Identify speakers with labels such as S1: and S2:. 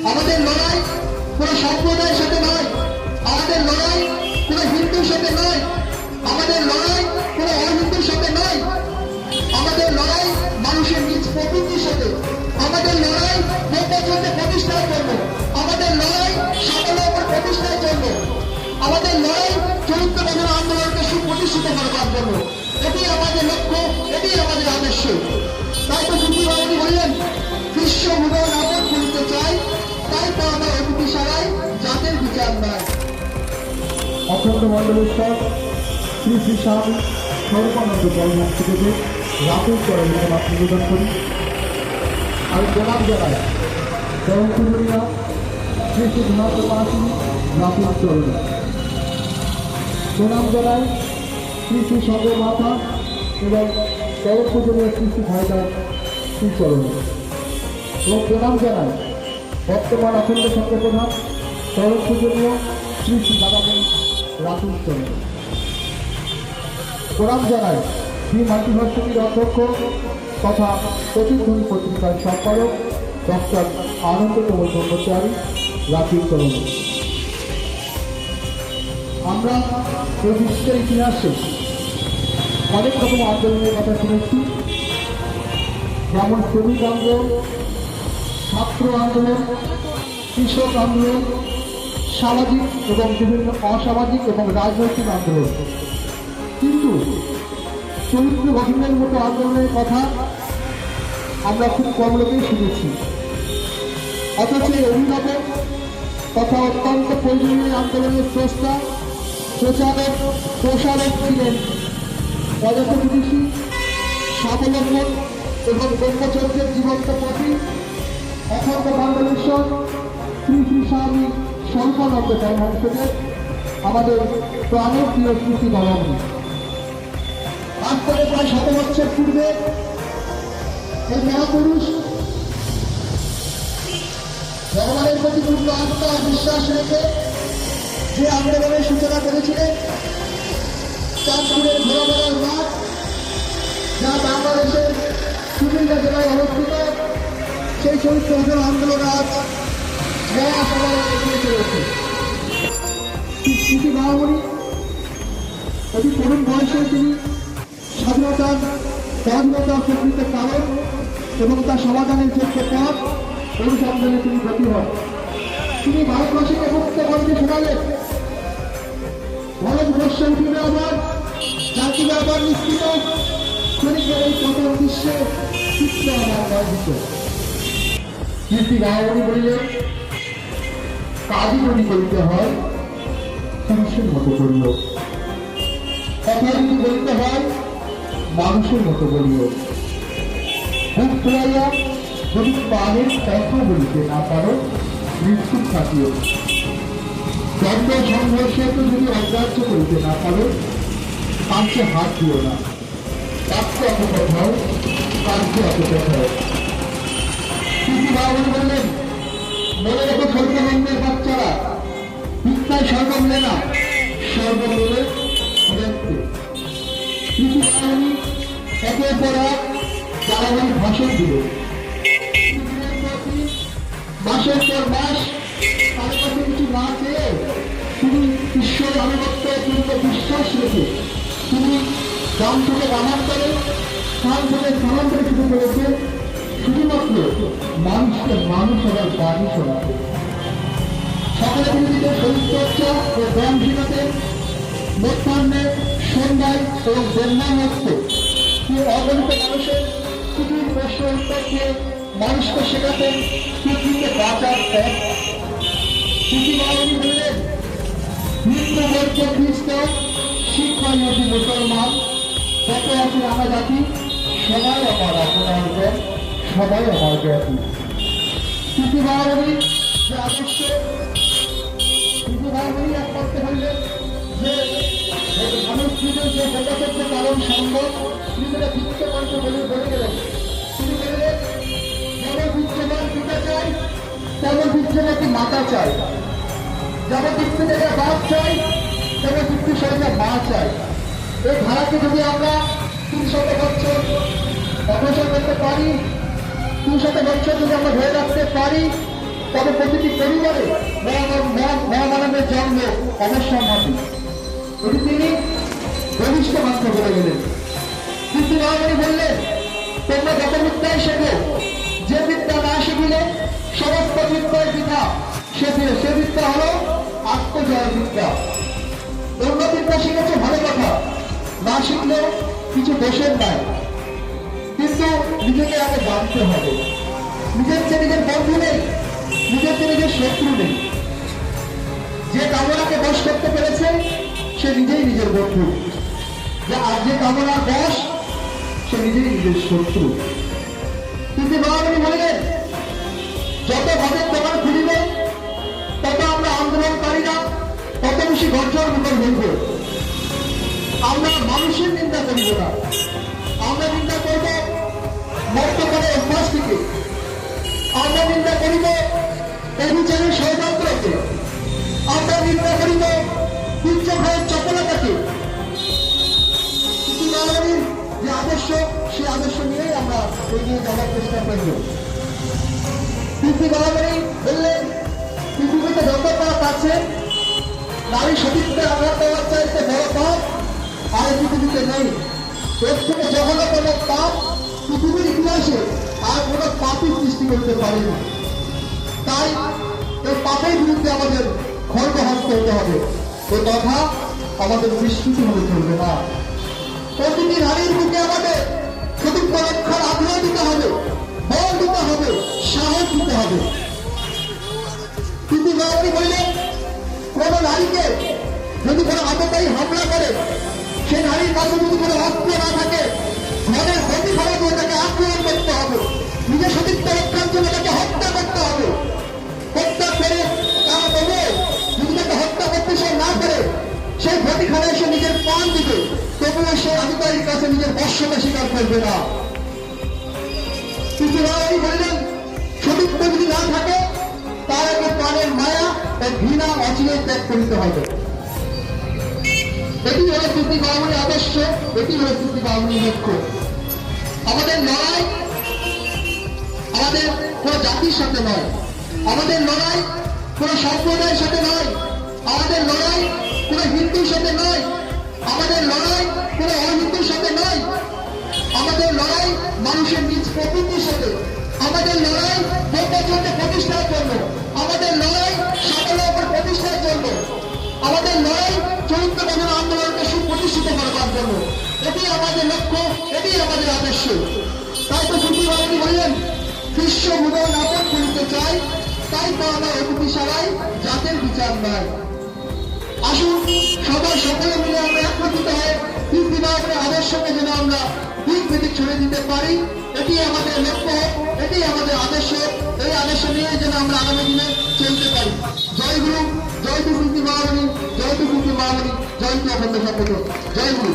S1: আমাদের লড়াই কোনো সম্প্রদায়ের সাথে নয়, আমাদের লড়াই কোনো হিন্দুর সাথে নয়, আমাদের লড়াই কোনো অহিন্দুর সাথে নয়, আমাদের লড়াই মানুষের নিজ প্রকৃতির সাথে, আমাদের লড়াই ব্রহ্মচর্যে প্রতিষ্ঠার জন্য, আমাদের লড়াই সাফল্য প্রতিষ্ঠার জন্য, আমাদের লড়াই চরিত্র গঠন আন্দোলনকে সুপ্রতিষ্ঠিত করবার জন্য। এটি আমাদের লক্ষ্য, এটি আমাদের আদর্শ। তাই তো সুধীরবাবু বললেন, বিশ্ব ভুবন আপন করিতে চাই, তাই তো আমার অতিথিশালায় জাতের বিচার নাই।
S2: অখণ্ড মণ্ডলেশ্বর শ্রী শ্রী স্বামী সর্বানন্দ পরমহংসদেবের রাতের চরণে মাত নিবেদন করি। আমি প্রণাম জানাই দয়পুরিয়া শ্রী শ্রী ধনাত্মাসিনী রাতের চরণে। প্রণাম জানাই শ্রী শ্রী সঙ্গের মাথা এবং দয়পুজনীয় শ্রী শ্রী ভাইদার শ্রীচরণে। এবং প্রণাম জানাই বর্তমান অখণ্ড সংঘ প্রধান দয়পুজনীয় শ্রী শ্রী দাদামণি রাতুল চরণে। প্রণাম জানাই শ্রী মাতৃভাষীর অধ্যক্ষ তথা প্রতিধ্বনি পত্রিকার সম্পাদক ডক্টর আনন্দতম ব্রহ্মচারী রাতুল চরণে। আমরা এই বিশ্বের ইতিহাসে অনেক রকম আন্দোলনের কথা শুনেছি, যেমন শ্রমিক আন্দোলন, ছাত্র আন্দোলন, কৃষক আন্দোলন, সামাজিক এবং বিভিন্ন অসামাজিক এবং রাজনৈতিক আন্দোলন। কিন্তু চরিত্র গঠনের মতো আন্দোলনের কথা আমরা খুব কম লোকেই শুনেছি। অথচ এই অভিনব তথা অত্যন্ত প্রয়োজনীয় আন্দোলনের স্রষ্টা, প্রচারক, প্রসারক ছিলেন পদার্থবিদুষী, স্বাবলম্বন এবং ব্রহ্মচর্যের জীবন্ত প্রতীক অখণ্ড মণ্ডলেশ্বর শ্রী শ্রী স্বামী স্বরূপানন্দ পরমহংসদেব, আমাদের প্রাণের প্রিয় স্মৃতি বাবামণি।
S1: আজ থেকে প্রায় 7 বছর পূর্বে এই মহাপুরুষ ভগবানের প্রতি পূর্ণ আস্থা বিশ্বাস রেখে যে আন্দোলনের সূচনা করেছিলেন, চাঁদপুরের ঘোড়াবেড়ার মাঠ, যা বাংলাদেশের কুমিল্লা জেলায় অবস্থিত, সেই চরিত্র গঠন আন্দোলন আজ নয়া সভায় এগিয়ে চলেছে। স্মৃতি বাবামণি অতি তরুণ বয়সে তিনি স্বাধীনতার প্রকৃতির কারণ এবং তার সমাধানের যোগ্য পথ অনুসন্ধানে তিনি গতি হন। তিনি ভারতবাসীকে মুক্ত কণ্ঠে শোনালেন, ভারতবর্ষে উঠিবে আবার, জাতিবে আবার নিশ্চিত, ক্ষণিকের এই পতন বিশ্বে চিত্র আমার বর্ধিত।
S2: কীর্তি বাবামণি বলিলেন, কাজই যদি করিতে হয় পুরুষের মতো করিল, কথা যদি বলিতে হয় মানুষের মতো বলিও। বুক ফুলাইয়া যদি প্রাণের কথা বলিতে না পারো মৃত্যু থাকিও। দ্বন্দ্ব সংঘর্ষকে যদি অগ্রাহ্য করিতে না পারো কাঞ্চে হাত দিও না। বাক্য অপপথ হও, কাঞ্চে অপপথ হও। কীর্তি বাবামণি বললেন, মনে রেখো সর্বনন্দের বাচ্চারা, বিদ্যায় সর্বমলে না, সর্বমলে দেখতে। কীর্তি বাবামণি একের পর এক জ্বালামণি ভাষণ দিল। মাসের পর মাস তার কাছে কিছু না চেয়ে তিনি ঈশ্বর আনুগত্য পূর্ণ বিশ্বাস রেখে তিনি গ্রাম থেকে গ্রামান্তরে, স্থান থেকে স্থানান্তরে শুরু করেছে শুধুমাত্র মানুষকে মানুষ হওয়ার বাণী শোনাতে। সকালে তিনি দিতেন শরীরচর্চা ও ব্যায়াম শেখাতেন, মধ্যাহ্নে, সন্ধ্যায় এবং ব্রহ্মামুক্ত তিনি অগণিত মানুষের কুটির প্রশ্ন উত্তর দিয়ে মানুষকে শেখাতেন পৃথিবীতে বাঁচার পথ। কীর্তি বাবামণি বললেন, হিন্দু বৌদ্ধ খ্রিস্ট শিক্ষা নদী মুসলমান যত আছে আমরা জাতি, সবাই আমার আপনার জ্ঞান, সবাই আমার জ্ঞাতি। কীর্তি বাবামণি যে আদর্শ, কীর্তি বাবামণি এক করতে বললেন যে মানুষ যে যথাযথ কারণ সম্ভব তিনি ভিত্ত কণ্ঠ বলে গেলেন। তিনি বললেন, যেমন বিদ্যমান পিতা চাই তেমন বিদ্যমাকে মাতা চাই, যেমন বিদ্যুতের বাপ চাই তেমন বিদ্যুৎ সঙ্গে মা চাই। এই ধারাকে যদি আমরা 300 বছর অগ্রসর করতে পারি, 200 বছর যদি আমরা ধরে রাখতে পারি, তবে প্রতিটি পরিবারে মহামানবের জন্ম অবশ্যম্ভাবী। এটি তিনি ঘনিষ্ঠ মাত্র বলে গেলেন। কিন্তু মহামানী বললেন, তোমরা যত বিদ্যায় শেখো, যে বিদ্যা না শিখিলে সমস্ত বিদ্যায় বৃথা। সে বিদ্যা হলো আত্মজয় বিদ্যা। অন্য বিদ্যা শিখেছে ভালো কথা, না শিখলেও কিছু দোষের নাই, কিন্তু নিজেকে আগে জানতে হবে। নিজের চেয়ে নিজের বন্ধু নেই, নিজের চেয়ে নিজের শত্রু নেই। যে কামনাকে বশ করতে পেরেছে সে নিজেই নিজের বন্ধু, আর যে কামনার বশ সে নিজেই নিজের শত্রু। কিন্তু মহামানী বললেন, যত ভাবের দোকান খুলিবে তত আমরা আন্দোলনকারীরা তত বেশি গর্জন মুখর হইব। আমরা মানুষের নিন্দা করিব না, আমরা নিন্দা করব মর্তকালের অভ্যাস থেকে, আমরা নিন্দা করিব অভিচারের ষড়যন্ত্রকে, আমরা নিন্দা করিব দুর্যোগের চপলতাকে। কিন্তু মহামানীর যে আদর্শ, সে আদর্শ নিয়েই আমরা এগিয়ে যাওয়ার চেষ্টা করব। কিন্তু মহামানী বললেন, পৃথিবীতে যত পাপ আছে, নারী সতীত্বের আঘাত দেওয়ার চাইতে বড় পাপ আর পৃথিবীতে নেই। এর থেকে জঘন্যতম পাপ পৃথিবীর ইতিহাসে আর কোনো পাপই সৃষ্টি করতে পারেনি। তাই এই পাপের বিরুদ্ধে আমাদের খড়গহস্ত হতে হবে। এই কথা আমাদের বিস্মৃতি হলে চলবে না। প্রতিটি নারীর বুকে আমাদের সতীত্ব রক্ষার আগ্রহ দিতে হবে, বল দিতে হবে, সাহস দিতে হবে। কিন্তু মহামানী বললেন, কোন নারীকে যদি কোনো আততায়ী হামলা করে, সে নারীর কাছে যদি কোনো অস্ত্র না থাকে, ঘরের ক্ষতি করার জন্য তাকে আক্রমণ করতে হবে, নিজের সতীত্ব রক্ষার জন্য তাকে হত্যা করতে হবে। হত্যা করে তারা বলবে, যদি তাকে হত্যা করতে সে না করে, সেই ক্ষতিখানায় সে নিজের প্রাণ দিবে, তবুও সে আততায়ীর কাছে নিজের বর্ষতা স্বীকার করবে না। কিন্তু মহামানী বললেন, সতীত্ব যদি না থাকে, তার আগে প্রাণের মায়া ও ঘৃণা অচিরে ত্যাগ করিতে হবে। এটি হল শ্রুতি মহামানীর আদর্শ, এটি হল শ্রুতি মহামানীর লক্ষ্য। আমাদের লড়াই আমাদের কোন জাতির সাথে নয়, আমাদের লড়াই কোন সম্প্রদায়ের সাথে নয়, আমাদের লড়াই কোন হিন্দুর সাথে নয়, আমাদের লড়াই কোন অহিন্দুর সাথে নয়, আমাদের লড়াই মানুষের নিজ প্রকৃতির সাথে, আমাদের লড়াই ব্রহ্মচর্য প্রতিষ্ঠার জন্য, আমাদের লড়াই সাফল্য প্রতিষ্ঠার জন্য, আমাদের লড়াই চরিত্র গঠন আন্দোলনকে সুপ্রতিষ্ঠিত করবার জন্য। এটি আমাদের লক্ষ্য, এটি আমাদের আদর্শ। তাই তো শ্রুতি মহামানী বললেন, বিশ্ব ভুবন আপন করিতে চাই, তাই তো আমার অতিথিশালায় জাতের বিচার নাই। আসুন সবাই সকলে মিলে আমরা একত্রিত হয়ে শ্রুতি মহামানীর আদর্শকে যেন আমরা দিক ভিত্তিক ছড়ে দিতে পারি, এটি আমাদের লক্ষ্য, এটি আমাদের আদর্শ। এই আদর্শ নিয়ে যেন আমরা আগামী দিনে চলতে পারি। জয় গুরু, জয় শ্রুতি মহামানী, জয় শ্রুতি মহামানী, জয় অখণ্ড শপথ, জয় গুরু।